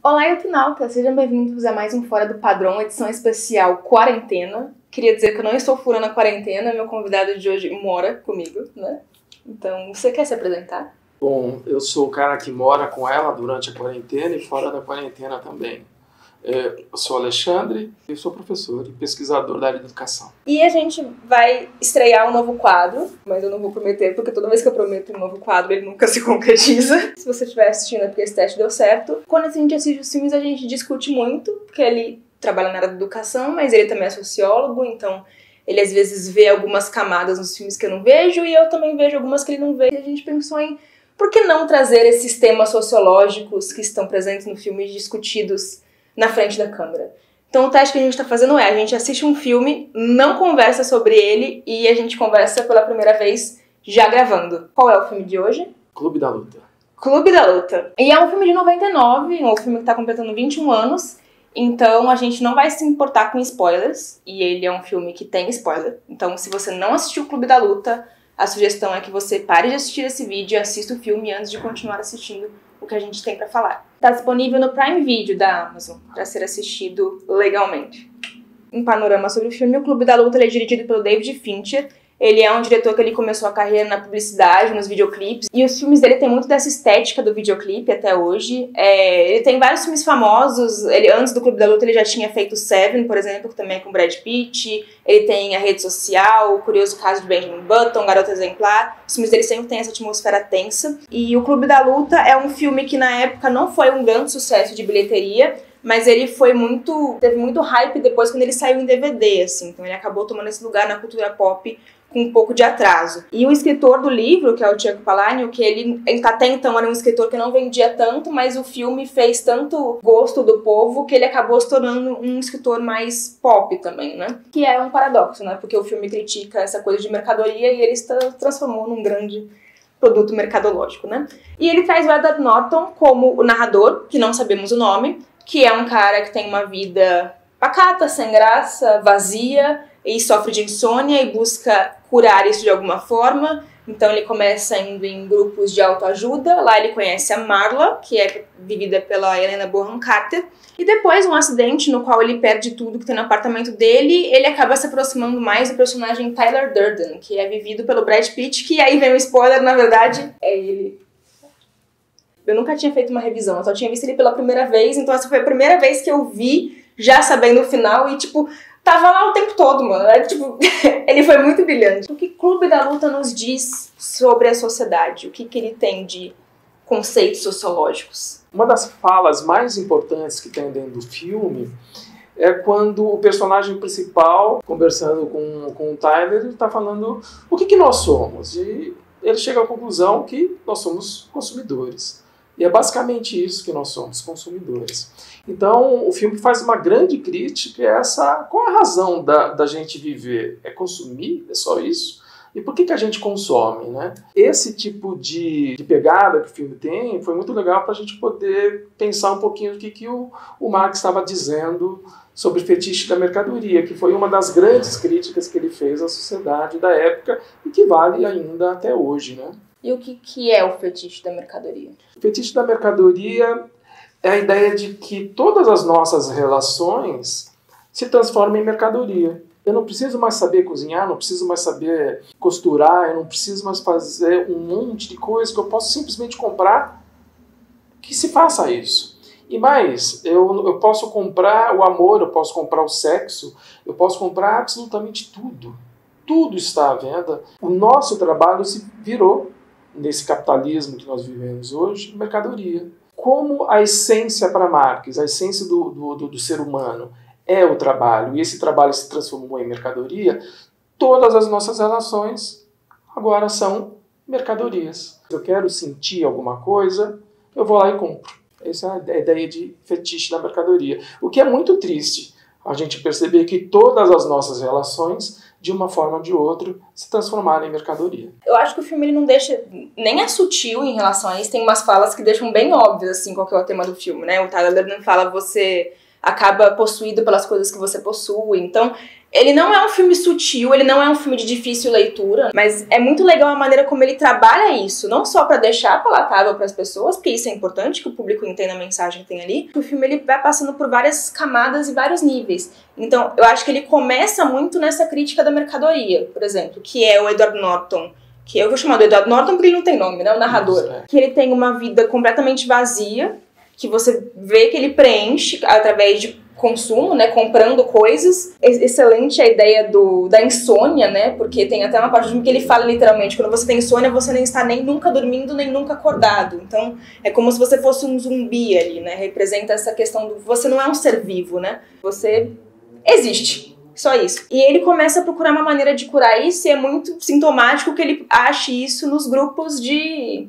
Olá, internautas! Sejam bem-vindos a mais um Fora do Padrão, edição especial Quarentena. Queria dizer que eu não estou furando a quarentena, meu convidado de hoje mora comigo, né? Então, você quer se apresentar? Bom, eu sou o cara que mora com ela durante a quarentena e fora da quarentena também. Eu sou Alexandre, eu sou professor e pesquisador da área de educação. E a gente vai estrear um novo quadro, mas eu não vou prometer, porque toda vez que eu prometo um novo quadro, ele nunca se concretiza. Se você estiver assistindo é porque esse teste deu certo. Quando a gente assiste os filmes, a gente discute muito, porque ele trabalha na área da educação, mas ele também é sociólogo, então ele às vezes vê algumas camadas nos filmes que eu não vejo, e eu também vejo algumas que ele não vê. E a gente pensou em por que não trazer esses temas sociológicos que estão presentes no filme discutidos na frente da câmera. Então o teste que a gente está fazendo é, a gente assiste um filme, não conversa sobre ele e a gente conversa pela primeira vez já gravando. Qual é o filme de hoje? Clube da Luta. Clube da Luta. E é um filme de 99, um filme que está completando 21 anos, então a gente não vai se importar com spoilers, e ele é um filme que tem spoiler. Então se você não assistiu o Clube da Luta, a sugestão é que você pare de assistir esse vídeo e assista o filme antes de continuar assistindo o que a gente tem pra falar. Está disponível no Prime Video da Amazon para ser assistido legalmente. Um panorama sobre o filme. O Clube da Luta ele é dirigido pelo David Fincher. Ele é um diretor que ele começou a carreira na publicidade, nos videoclipes. E os filmes dele tem muito dessa estética do videoclipe até hoje. Ele tem vários filmes famosos. Antes do Clube da Luta ele já tinha feito Seven, por exemplo, que também é com Brad Pitt. Ele tem A Rede Social, O Curioso Caso de Benjamin Button, Garota Exemplar. Os filmes dele sempre têm essa atmosfera tensa. E o Clube da Luta é um filme que na época não foi um grande sucesso de bilheteria, mas ele teve muito hype depois quando ele saiu em DVD, assim. Então ele acabou tomando esse lugar na cultura pop com um pouco de atraso. E o escritor do livro, que é o Chuck Palahniuk, que ele até então era um escritor que não vendia tanto, mas o filme fez tanto gosto do povo que ele acabou se tornando um escritor mais pop também, né? Que é um paradoxo, né? Porque o filme critica essa coisa de mercadoria e ele se transformou num grande produto mercadológico, né? E ele traz o Edward Norton como o narrador, que não sabemos o nome, que é um cara que tem uma vida pacata, sem graça, vazia, e sofre de insônia e busca curar isso de alguma forma. Então ele começa indo em grupos de autoajuda. Lá ele conhece a Marla, que é vivida pela Helena Bonham Carter. E depois, um acidente no qual ele perde tudo que tem no apartamento dele, ele acaba se aproximando mais do personagem Tyler Durden, que é vivido pelo Brad Pitt, que aí vem um spoiler, na verdade, é ele. Eu nunca tinha feito uma revisão, eu só tinha visto ele pela primeira vez, então essa foi a primeira vez que eu vi, já sabendo o final, e tipo, tava lá o tempo todo, mano. Ele foi muito brilhante. O que Clube da Luta nos diz sobre a sociedade? O que ele tem de conceitos sociológicos? Uma das falas mais importantes que tem dentro do filme é quando o personagem principal, conversando com o Tyler, ele está falando o que nós somos. E ele chega à conclusão que nós somos consumidores. E é basicamente isso que nós somos, consumidores. Então, o filme faz uma grande crítica a essa... Qual a razão da gente viver? É consumir? É só isso? E por que a gente consome, né? Esse tipo de pegada que o filme tem foi muito legal para a gente poder pensar um pouquinho o que o Marx estava dizendo sobre o fetiche da mercadoria, que foi uma das grandes críticas que ele fez à sociedade da época e que vale ainda até hoje, né? E o que é o fetiche da mercadoria? O fetiche da mercadoria é a ideia de que todas as nossas relações se transformam em mercadoria. Eu não preciso mais saber cozinhar, não preciso mais saber costurar, eu não preciso mais fazer um monte de coisa que eu posso simplesmente comprar que se faça isso. E mais, eu posso comprar o amor, eu posso comprar o sexo, eu posso comprar absolutamente tudo. Tudo está à venda. O nosso trabalho se virou, nesse capitalismo que nós vivemos hoje, mercadoria. Como a essência para Marx, a essência do ser humano é o trabalho, e esse trabalho se transformou em mercadoria, todas as nossas relações agora são mercadorias. Se eu quero sentir alguma coisa, eu vou lá e compro. Essa é a ideia de fetiche da mercadoria. O que é muito triste, a gente perceber que todas as nossas relações, de uma forma ou de outra, se transformaram em mercadoria. Eu acho que o filme ele não deixa, nem é sutil em relação a isso, tem umas falas que deixam bem óbvias, assim, qual que é o tema do filme, né? O Tyler Durden fala, você acaba possuído pelas coisas que você possui, então Ele não é um filme sutil, ele não é um filme de difícil leitura, mas é muito legal a maneira como ele trabalha isso, não só para deixar palatável para as pessoas, porque isso é importante, que o público entenda a mensagem que tem ali. O filme ele vai passando por várias camadas e vários níveis. Então, eu acho que ele começa muito nessa crítica da mercadoria, por exemplo, que é o Edward Norton, que eu vou chamar de Edward Norton porque ele não tem nome, né, o narrador. Que ele tem uma vida completamente vazia, que você vê que ele preenche através de consumo, né, comprando coisas. Excelente a ideia da insônia, né, porque tem até uma parte do filme que ele fala literalmente, quando você tem insônia, você nem está nem nunca dormindo, nem nunca acordado. Então, é como se você fosse um zumbi ali, né, representa essa questão do você não é um ser vivo, né, você existe. Só isso. E ele começa a procurar uma maneira de curar isso, e é muito sintomático que ele ache isso nos grupos de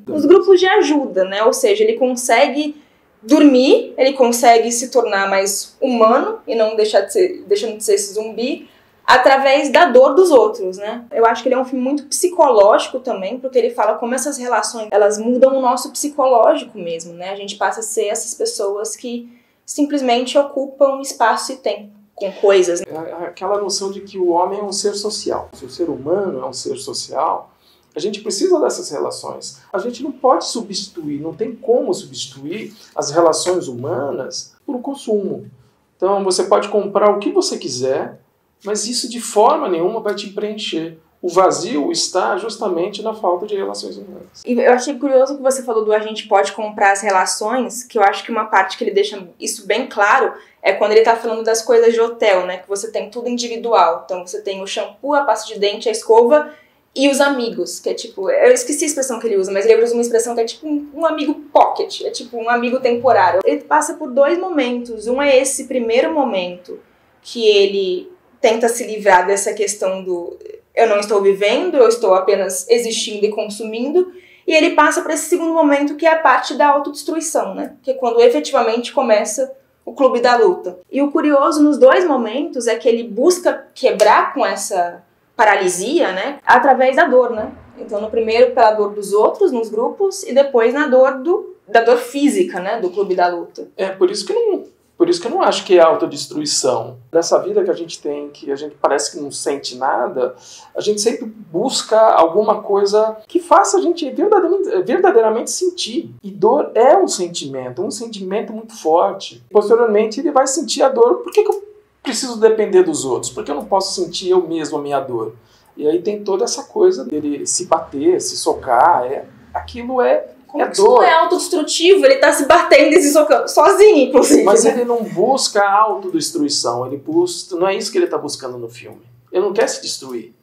ajuda, né, ou seja, ele consegue dormir, ele consegue se tornar mais humano e não deixando de ser esse zumbi através da dor dos outros, né? Eu acho que ele é um filme muito psicológico também, porque ele fala como essas relações, elas mudam o nosso psicológico mesmo, né? A gente passa a ser essas pessoas que simplesmente ocupam espaço e tempo com coisas. Aquela noção de que o homem é um ser social. Se o ser humano é um ser social, a gente precisa dessas relações. A gente não pode substituir, não tem como substituir as relações humanas por um consumo. Então você pode comprar o que você quiser, mas isso de forma nenhuma vai te preencher. O vazio está justamente na falta de relações humanas. E eu achei curioso que você falou do a gente pode comprar as relações, que eu acho que uma parte que ele deixa isso bem claro é quando ele tá falando das coisas de hotel, né? Que você tem tudo individual. Então você tem o shampoo, a pasta de dente, a escova e os amigos, que é tipo... Eu esqueci a expressão que ele usa, mas ele usa uma expressão que é tipo um amigo pocket, é tipo um amigo temporário. Ele passa por dois momentos. Um é esse primeiro momento que ele tenta se livrar dessa questão do eu não estou vivendo, eu estou apenas existindo e consumindo, e ele passa para esse segundo momento que é a parte da autodestruição, né? Que é quando efetivamente começa o clube da luta. E o curioso nos dois momentos é que ele busca quebrar com essa paralisia, né, através da dor, né? Então, no primeiro pela dor dos outros, nos grupos, e depois na dor da dor física, né, do clube da luta. Por isso que eu não acho que é autodestruição. Nessa vida que a gente tem, que a gente parece que não sente nada, a gente sempre busca alguma coisa que faça a gente verdadeiramente sentir. E dor é um sentimento muito forte. Posteriormente, ele vai sentir a dor. Por que eu preciso depender dos outros? Porque eu não posso sentir eu mesmo a minha dor. E aí tem toda essa coisa dele se bater, se socar. Aquilo é dor. Isso não é autodestrutivo, ele tá se batendo e se socando sozinho, inclusive. Mas né? ele não busca a autodestruição. Não é isso que ele tá buscando no filme. Ele não quer se destruir.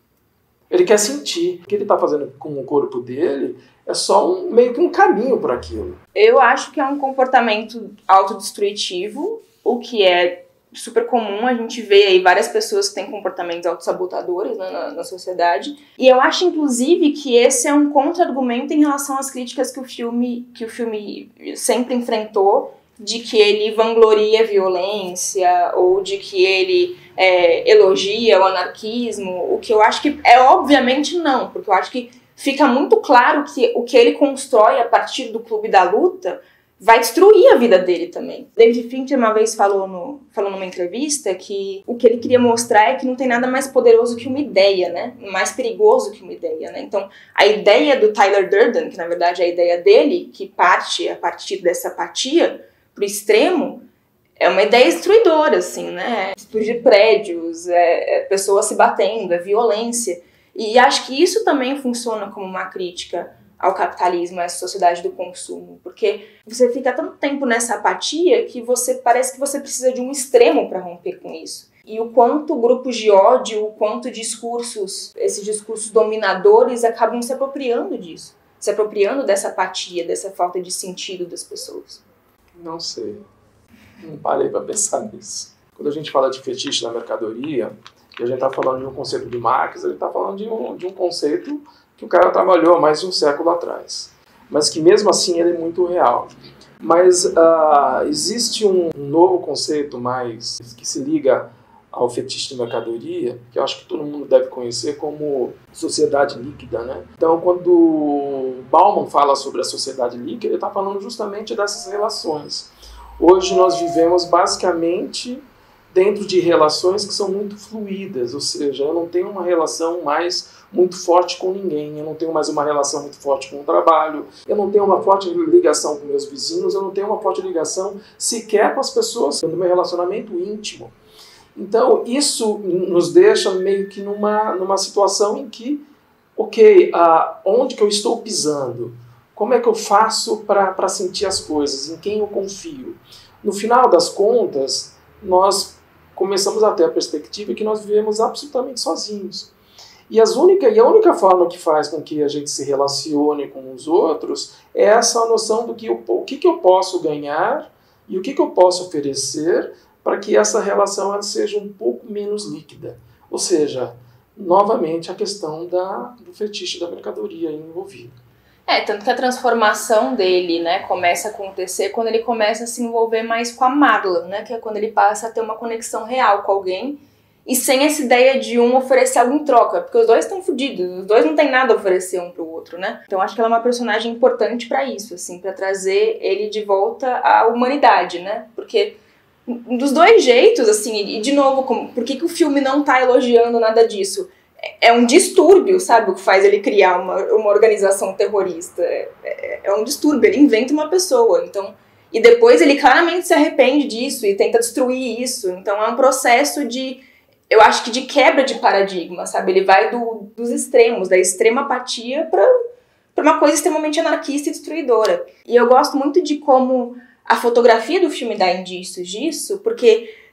Ele quer sentir. O que ele tá fazendo com o corpo dele é só meio que um caminho para aquilo. Eu acho que é um comportamento autodestrutivo, o que é super comum, a gente vê aí várias pessoas que têm comportamentos autossabotadores, né, na sociedade. E eu acho, inclusive, que esse é um contra-argumento em relação às críticas que o filme sempre enfrentou, de que ele vangloria a violência, ou de que ele elogia o anarquismo, o que eu acho que obviamente não, porque eu acho que fica muito claro que o que ele constrói a partir do clube da luta vai destruir a vida dele também. David Fincher uma vez falou numa entrevista que o que ele queria mostrar é que não tem nada mais poderoso que uma ideia, né? Mais perigoso que uma ideia, né? Então, a ideia do Tyler Durden, que na verdade é a ideia dele, que parte a partir dessa apatia pro extremo, é uma ideia destruidora, assim, né? Explodir prédios, pessoas se batendo, violência. E acho que isso também funciona como uma crítica ao capitalismo, a essa sociedade do consumo, porque você fica tanto tempo nessa apatia que parece que você precisa de um extremo para romper com isso. E o quanto grupos de ódio, o quanto esses discursos dominadores acabam se apropriando disso, se apropriando dessa apatia, dessa falta de sentido das pessoas. Não sei, não parei para pensar nisso. Quando a gente fala de fetiche na mercadoria, e a gente está falando de um conceito de Marx, ele está falando de um conceito que o cara trabalhou há mais de um século atrás, mas que mesmo assim ele é muito real. Mas existe um novo conceito mais que se liga ao fetiche de mercadoria, que eu acho que todo mundo deve conhecer como sociedade líquida, né? Então, quando Bauman fala sobre a sociedade líquida, ele está falando justamente dessas relações. Hoje nós vivemos basicamente dentro de relações que são muito fluídas, ou seja, eu não tenho uma relação mais muito forte com ninguém, eu não tenho mais uma relação muito forte com o trabalho, eu não tenho uma forte ligação com meus vizinhos, eu não tenho uma forte ligação sequer com as pessoas no meu relacionamento íntimo. Então, isso nos deixa meio que numa situação em que, ok, onde que eu estou pisando? Como é que eu faço para sentir as coisas? Em quem eu confio? No final das contas, nós começamos a ter a perspectiva que nós vivemos absolutamente sozinhos. E a única forma que faz com que a gente se relacione com os outros é essa noção do que o que eu posso ganhar e o que eu posso oferecer para que essa relação ela seja um pouco menos líquida. Ou seja, novamente a questão do fetiche da mercadoria envolvida. Tanto que a transformação dele, né, começa a acontecer quando ele começa a se envolver mais com a Marla, né, que é quando ele passa a ter uma conexão real com alguém e sem essa ideia de um oferecer algo em troca, porque os dois estão fodidos, os dois não têm nada a oferecer um pro outro, né? Então acho que ela é uma personagem importante pra isso, assim, pra trazer ele de volta à humanidade, né? Porque dos dois jeitos, assim, e de novo, por que o filme não tá elogiando nada disso? É um distúrbio, sabe, o que faz ele criar uma organização terrorista. É um distúrbio, ele inventa uma pessoa, então... E depois ele claramente se arrepende disso e tenta destruir isso. Então é um processo eu acho que de quebra de paradigma, sabe? Ele vai dos extremos, da extrema apatia pra uma coisa extremamente anarquista e destruidora. E eu gosto muito de como a fotografia do filme dá indícios disso, porque...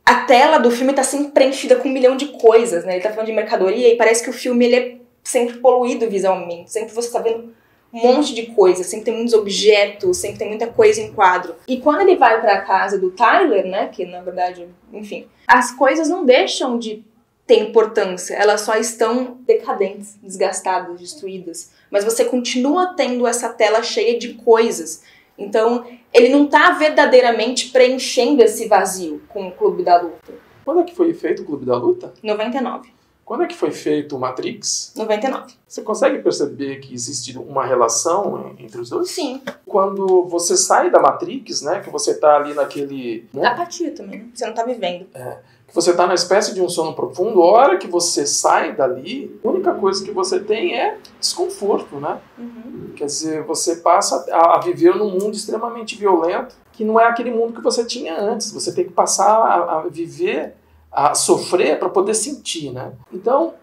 A tela do filme tá sempre preenchida com 1 milhão de coisas, né? Ele tá falando de mercadoria e parece que o filme ele é sempre poluído visualmente. Sempre você tá vendo um monte de coisa, sempre tem muitos objetos, sempre tem muita coisa em quadro. E quando ele vai pra casa do Tyler, né? Que na verdade, enfim, as coisas não deixam de ter importância. Elas só estão decadentes, desgastadas, destruídas. Mas você continua tendo essa tela cheia de coisas. Então, ele não está verdadeiramente preenchendo esse vazio com o Clube da Luta. Quando é que foi feito o Clube da Luta? 99. Quando é que foi feito o Matrix? 99. Você consegue perceber que existe uma relação entre os dois? Sim. Quando você sai da Matrix, né, que você está ali naquele... Né? Apatia também, né? Você não está vivendo. Que você está na espécie de um sono profundo, a hora que você sai dali, a única coisa que você tem é desconforto, né? Uhum. Quer dizer, você passa a viver num mundo extremamente violento, que não é aquele mundo que você tinha antes. Você tem que passar a viver, a sofrer para poder sentir, né? Então,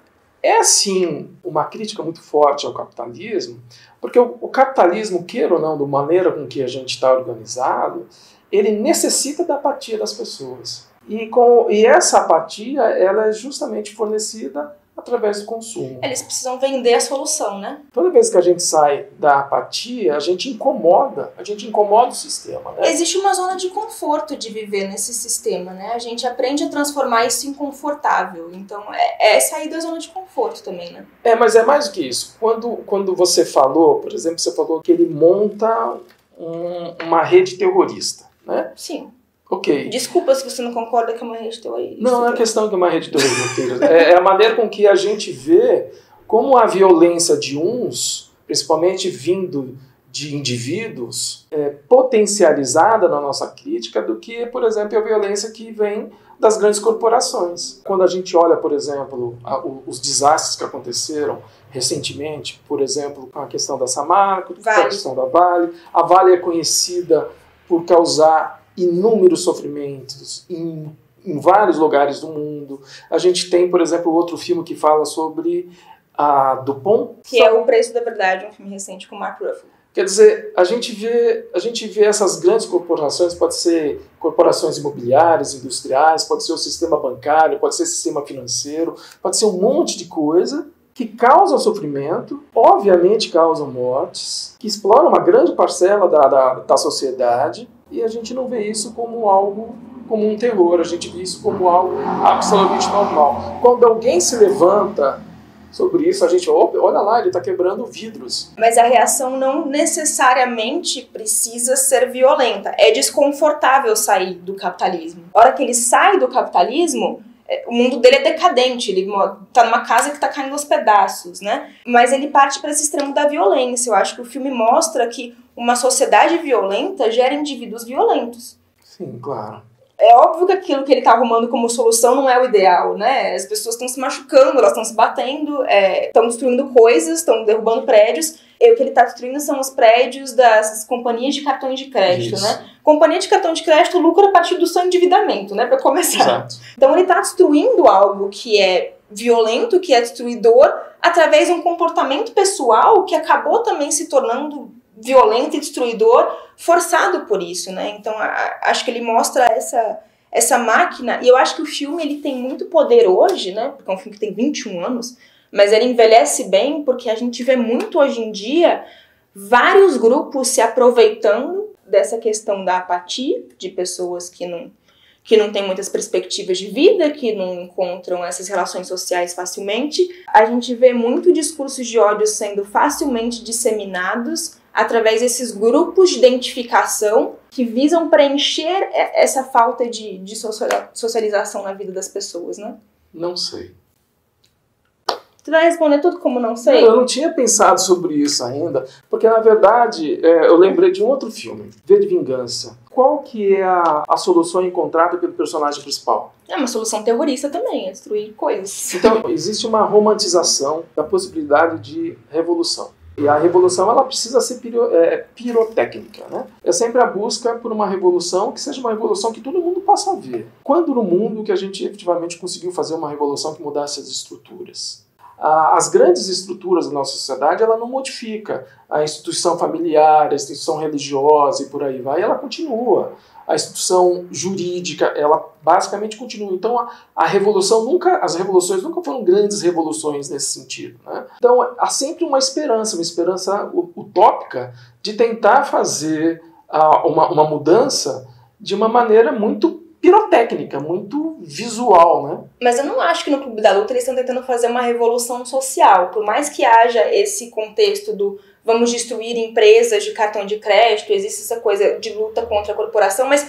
é sim uma crítica muito forte ao capitalismo, porque o capitalismo, queira ou não, da maneira com que a gente está organizado, ele necessita da apatia das pessoas. E essa apatia, ela é justamente fornecida através do consumo. Eles precisam vender a solução, né? Toda vez que a gente sai da apatia, a gente incomoda o sistema, né? Existe uma zona de conforto de viver nesse sistema, né? A gente aprende a transformar isso em confortável. Então, é sair da zona de conforto também, né? Mas é mais do que isso. Quando você falou, por exemplo, você falou que ele monta uma rede terrorista, né? Sim. Ok. Desculpa se você não concorda que é uma rede terrorista. Não é questão que é uma rede terrorista. É a maneira com que a gente vê como a violência de uns, principalmente vindo de indivíduos, é potencializada na nossa crítica do que, por exemplo, a violência que vem das grandes corporações. Quando a gente olha, por exemplo, os desastres que aconteceram recentemente, por exemplo, com a questão da Samarco, com a questão da Vale. A Vale é conhecida por causar inúmeros sofrimentos em vários lugares do mundo. A gente tem, por exemplo, outro filme que fala sobre a Dupont. Que é O Preço da Verdade, um filme recente com Mark Ruffalo. Quer dizer, a gente vê essas grandes corporações, pode ser corporações imobiliárias, industriais, pode ser o sistema bancário, pode ser o sistema financeiro, pode ser um monte de coisa que causam sofrimento, obviamente causam mortes, que exploram uma grande parcela da sociedade, e a gente não vê isso como algo, como um terror, a gente vê isso como algo absolutamente normal. Quando alguém se levanta sobre isso, a gente, olha lá, ele está quebrando vidros. Mas a reação não necessariamente precisa ser violenta. É desconfortável sair do capitalismo. A hora que ele sai do capitalismo, o mundo dele é decadente, ele tá numa casa que tá caindo aos pedaços, né? Mas ele parte para esse extremo da violência. Eu acho que o filme mostra que uma sociedade violenta gera indivíduos violentos. Sim, claro. É óbvio que aquilo que ele tá arrumando como solução não é o ideal, né? As pessoas estão se machucando, elas estão se batendo, estão destruindo coisas, estão derrubando prédios. E o que ele tá destruindo são os prédios das companhias de cartões de crédito, né? Companhia de cartão de crédito lucra a partir do seu endividamento, né? Pra começar. Exato. Então ele tá destruindo algo que é violento, que é destruidor, através de um comportamento pessoal que acabou também se tornando violento e destruidor, forçado por isso, né? Então acho que ele mostra essa máquina, e eu acho que o filme ele tem muito poder hoje, né? Porque é um filme que tem 21 anos, mas ele envelhece bem porque a gente vê muito hoje em dia vários grupos se aproveitando dessa questão da apatia, de pessoas que não têm muitas perspectivas de vida, que não encontram essas relações sociais facilmente. A gente vê muito discursos de ódio sendo facilmente disseminados através desses grupos de identificação que visam preencher essa falta de socialização na vida das pessoas, né? Não sei. Você vai responder tudo como não sei? Eu não tinha pensado sobre isso ainda, porque na verdade eu lembrei de um outro filme, V de Vingança. Qual que é a solução encontrada pelo personagem principal? É uma solução terrorista também, é destruir coisas. Então, existe uma romantização da possibilidade de revolução. E a revolução ela precisa ser pirotécnica, né? É sempre a busca por uma revolução que seja uma revolução que todo mundo possa ver. Quando no mundo que a gente efetivamente conseguiu fazer uma revolução que mudasse as estruturas? As grandes estruturas da nossa sociedade, ela não modifica. A instituição familiar, a instituição religiosa e por aí vai, ela continua. A instituição jurídica, ela basicamente continua. Então, as revoluções nunca foram grandes revoluções nesse sentido, né? Então, há sempre uma esperança utópica de tentar fazer uma mudança de uma maneira muito pirotécnica, muito visual, né? Mas eu não acho que no Clube da Luta eles estão tentando fazer uma revolução social. Por mais que haja esse contexto do vamos destruir empresas de cartão de crédito, existe essa coisa de luta contra a corporação, mas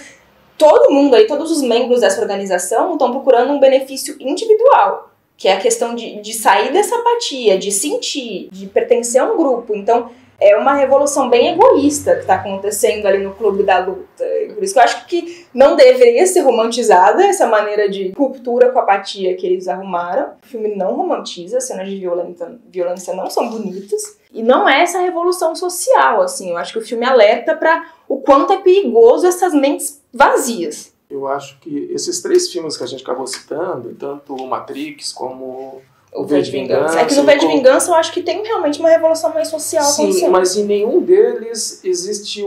todo mundo aí, todos os membros dessa organização estão procurando um benefício individual, que é a questão de sair dessa apatia, de sentir, de pertencer a um grupo. Então, é uma revolução bem egoísta que está acontecendo ali no Clube da Luta. Por isso que eu acho que não deveria ser romantizada essa maneira de ruptura com a apatia que eles arrumaram. O filme não romantiza, as cenas de violência não são bonitas. E não é essa revolução social, assim. Eu acho que o filme alerta para o quanto é perigoso essas mentes vazias. Eu acho que esses 3 filmes que a gente acabou citando, tanto o Matrix como o V de Vingança. É que no V de Vingança eu acho que tem realmente uma revolução mais social. Sim, mas em nenhum deles existe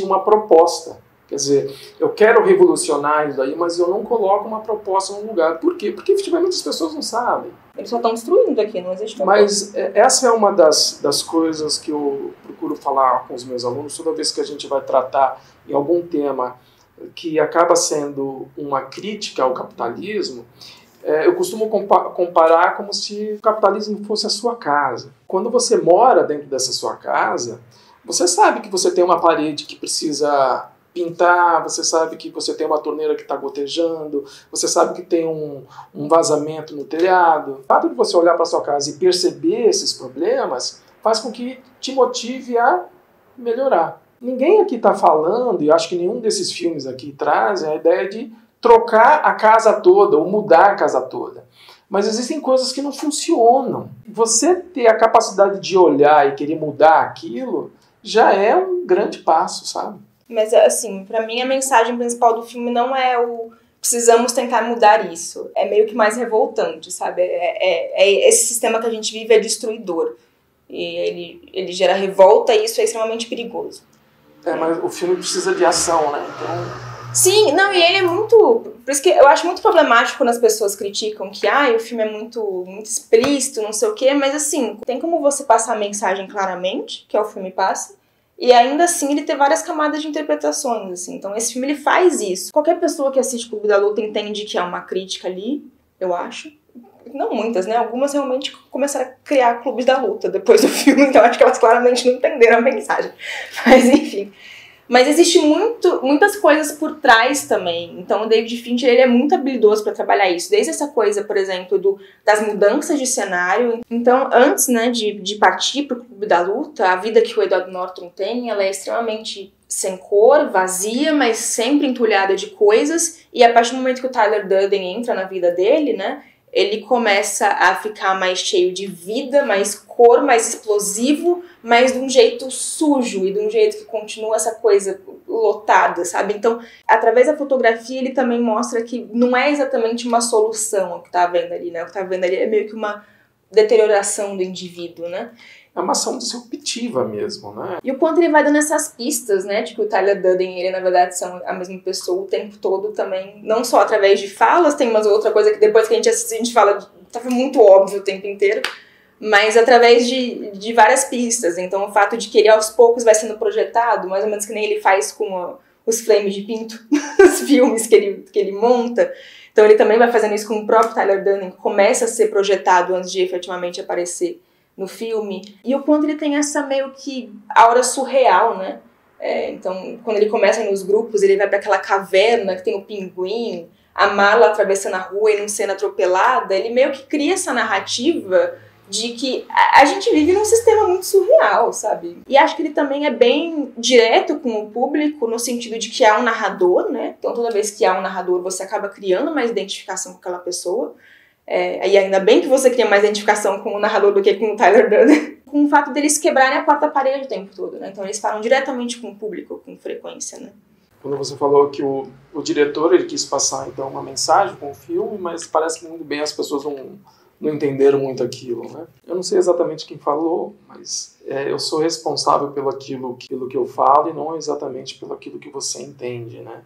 uma proposta. Quer dizer, eu quero revolucionar isso aí, mas eu não coloco uma proposta no lugar. Por quê? Porque efetivamente as pessoas não sabem. Eles só estão destruindo aqui, não existe proposta. Mas essa é uma das coisas que eu procuro falar com os meus alunos toda vez que a gente vai tratar em algum tema que acaba sendo uma crítica ao capitalismo. Eu costumo comparar como se o capitalismo fosse a sua casa. Quando você mora dentro dessa sua casa, você sabe que você tem uma parede que precisa pintar, você sabe que você tem uma torneira que está gotejando, você sabe que tem um vazamento no telhado. O fato de você olhar para a sua casa e perceber esses problemas faz com que te motive a melhorar. Ninguém aqui está falando, e acho que nenhum desses filmes aqui trazem a ideia de trocar a casa toda ou mudar a casa toda. Mas existem coisas que não funcionam. Você ter a capacidade de olhar e querer mudar aquilo já é um grande passo, sabe? Mas, assim, pra mim a mensagem principal do filme não é o precisamos tentar mudar isso. É meio que mais revoltante, sabe? Esse sistema que a gente vive é destruidor. E ele gera revolta e isso é extremamente perigoso. Mas o filme precisa de ação, né? Então... Sim, não, e ele é muito... Por isso que eu acho muito problemático quando as pessoas criticam que o filme é muito explícito, não sei o quê, mas assim, tem como você passar a mensagem claramente, que é o filme passa, e ainda assim ele ter várias camadas de interpretações, assim. Então esse filme ele faz isso. Qualquer pessoa que assiste Clube da Luta entende que é uma crítica ali, eu acho. Não muitas, né? Algumas realmente começaram a criar clubes da luta depois do filme, então acho que elas claramente não entenderam a mensagem. Mas enfim... Mas existe muitas coisas por trás também. Então o David Fincher ele é muito habilidoso para trabalhar isso. Desde essa coisa, por exemplo, das mudanças de cenário. Então, antes, né, de partir para o Clube da Luta, a vida que o Edward Norton tem, ela é extremamente sem cor, vazia, mas sempre entulhada de coisas, e a partir do momento que o Tyler Durden entra na vida dele, né, ele começa a ficar mais cheio de vida, mais cor, mais explosivo, mas de um jeito sujo e de um jeito que continua essa coisa lotada, sabe? Então, através da fotografia, ele também mostra que não é exatamente uma solução o que tá vendo ali, né? O que tá vendo ali é meio que uma deterioração do indivíduo, né? É uma ação disruptiva mesmo, né? E o quanto ele vai dando essas pistas, né? De que o Tyler Durden e ele, na verdade, são a mesma pessoa o tempo todo também. Não só através de falas, tem uma outra coisa que depois que a gente assiste, a gente fala, tava muito óbvio o tempo inteiro, mas através de várias pistas. Então, o fato de que ele, aos poucos, vai sendo projetado, mais ou menos que nem ele faz com os flames de pinto, os filmes que ele monta. Então, ele também vai fazendo isso com o próprio Tyler Durden, que começa a ser projetado antes de efetivamente aparecer no filme, e o quanto ele tem essa meio que aura surreal, né? Então, quando ele começa nos grupos, ele vai para aquela caverna que tem o pinguim, a Marla atravessando a rua e não sendo atropelada, ele meio que cria essa narrativa de que a gente vive num sistema muito surreal, sabe? E acho que ele também é bem direto com o público, no sentido de que há um narrador, né? Então, toda vez que há um narrador, você acaba criando mais identificação com aquela pessoa. E ainda bem que você cria mais identificação com o narrador do que com o Tyler Durden. Com o fato deles quebrarem a quarta parede o tempo todo, né? Então eles falam diretamente com o público, com frequência, né? Quando você falou que o diretor ele quis passar então uma mensagem com o filme, mas parece que muito bem as pessoas não entenderam muito aquilo, né? Eu não sei exatamente quem falou, mas eu sou responsável pelo aquilo que eu falo e não exatamente pelo aquilo que você entende, né?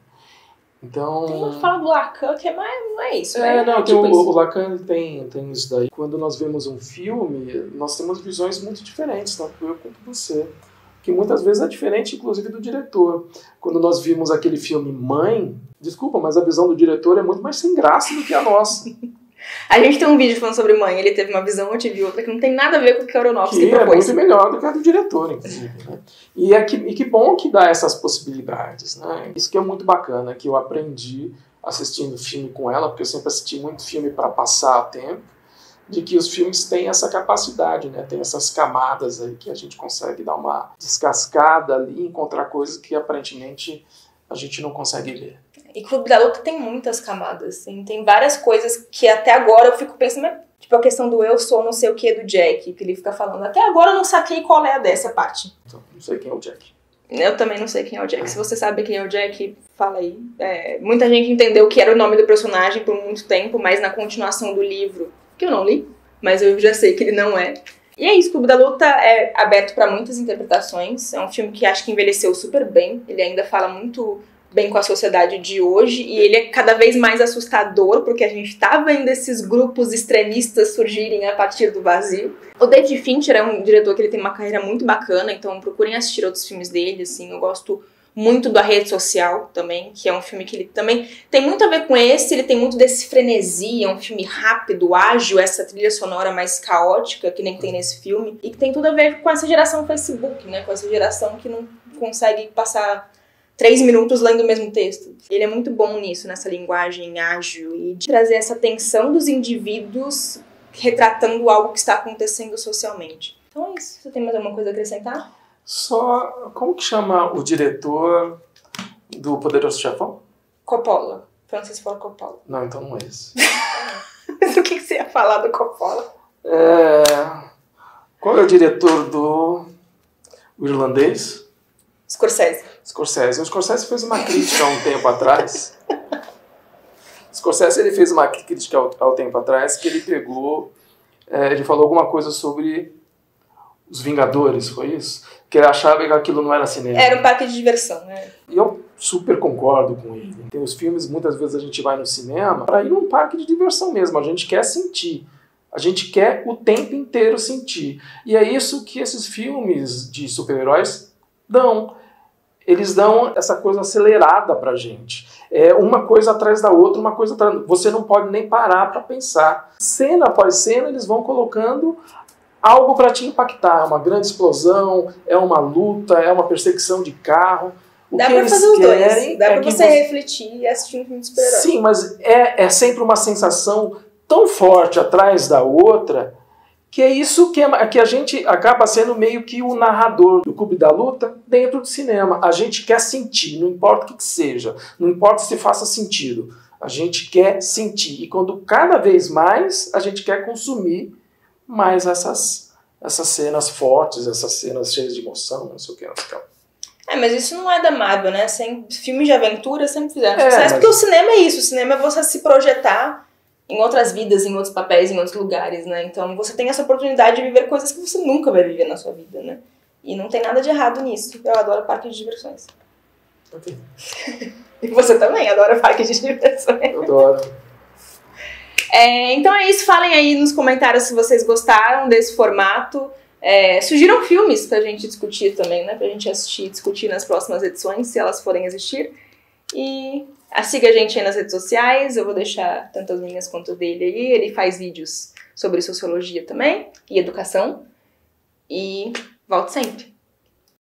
Então... Tem uma fala do Lacan que não é isso, né? Não, tipo o Lacan tem isso daí. Quando nós vemos um filme, nós temos visões muito diferentes, tanto eu quanto você. Que muitas vezes é diferente, inclusive, do diretor. Quando nós vimos aquele filme Mãe, desculpa, mas a visão do diretor é muito mais sem graça do que a nossa. A gente tem um vídeo falando sobre Mãe, ele teve uma visão, eu tive outra, que não tem nada a ver com o que o Aronofsky propôs. Que é muito melhor do que a do diretor, inclusive. Né? E que bom que dá essas possibilidades. Né? Isso que é muito bacana, que eu aprendi assistindo filme com ela, porque eu sempre assisti muito filme para passar tempo, de que os filmes têm essa capacidade, né? Tem essas camadas aí que a gente consegue dar uma descascada ali e encontrar coisas que aparentemente a gente não consegue ver. E Clube da Luta tem muitas camadas, assim, tem várias coisas que até agora eu fico pensando, tipo a questão do eu sou não sei o que do Jack, que ele fica falando, até agora eu não saquei qual é a dessa parte. Então, não sei quem é o Jack. Eu também não sei quem é o Jack. Se você sabe quem é o Jack, fala aí. Muita gente entendeu que era o nome do personagem por muito tempo, mas na continuação do livro, que eu não li, mas eu já sei que ele não é. E é isso, Clube da Luta é aberto para muitas interpretações, é um filme que acho que envelheceu super bem, ele ainda fala muito bem com a sociedade de hoje, e ele é cada vez mais assustador, porque a gente tá vendo esses grupos extremistas surgirem a partir do vazio. O David Fincher é um diretor que ele tem uma carreira muito bacana, então procurem assistir outros filmes dele, assim, eu gosto muito da Rede Social também, que é um filme que ele também tem muito a ver com esse, ele tem muito desse frenesi, é um filme rápido, ágil, essa trilha sonora mais caótica, que nem tem nesse filme, e que tem tudo a ver com essa geração Facebook, né, com essa geração que não consegue passar 3 minutos lendo o mesmo texto. Ele é muito bom nisso, nessa linguagem ágil, e de trazer essa tensão dos indivíduos retratando algo que está acontecendo socialmente. Então é isso. Você tem mais alguma coisa a acrescentar? Só, como que chama o diretor do Poderoso Chefão? Coppola. Francis Ford Coppola. Não, então não é esse. Mas o que você ia falar do Coppola? Qual é o diretor do o irlandês? Scorsese. O Scorsese fez uma crítica há um tempo atrás. Ele fez uma crítica há um tempo atrás que ele pegou, ele falou alguma coisa sobre os Vingadores, foi isso? Que ele achava que aquilo não era cinema. Era um parque de diversão, né? E eu super concordo com ele. Tem os filmes, muitas vezes a gente vai no cinema para ir num parque de diversão mesmo. A gente quer sentir. A gente quer o tempo inteiro sentir. E é isso que esses filmes de super-heróis dão. Eles dão essa coisa acelerada pra gente. É uma coisa atrás da outra, uma coisa atrás da outra. Você não pode nem parar para pensar. Cena após cena, eles vão colocando algo para te impactar. É uma grande explosão, é uma luta, é uma perseguição de carro. Dá pra fazer os dois. Dá pra você refletir e assistir um filme de super-herói. Sim, mas é sempre uma sensação tão forte atrás da outra Que é isso que a gente acaba sendo meio que o narrador do Clube da Luta dentro do cinema. A gente quer sentir, não importa o que seja, não importa se faça sentido. A gente quer sentir. E quando cada vez mais a gente quer consumir mais essas cenas fortes, essas cenas cheias de emoção, não sei o que, não sei o que. Mas isso não é da Marvel, né? Filmes de aventura sempre fizeram sucesso, porque o cinema é isso. O cinema é você se projetar em outras vidas, em outros papéis, em outros lugares, né? Então você tem essa oportunidade de viver coisas que você nunca vai viver na sua vida, né? E não tem nada de errado nisso. Eu adoro parque de diversões. Okay. E você também adora parque de diversões. Eu adoro. Então é isso. Falem aí nos comentários se vocês gostaram desse formato. Sugiram filmes pra gente discutir também, né? Pra gente assistir e discutir nas próximas edições, se elas forem existir. E siga a gente aí nas redes sociais. Eu vou deixar tanto as minhas quanto dele aí. Ele faz vídeos sobre sociologia também e educação. E volte sempre.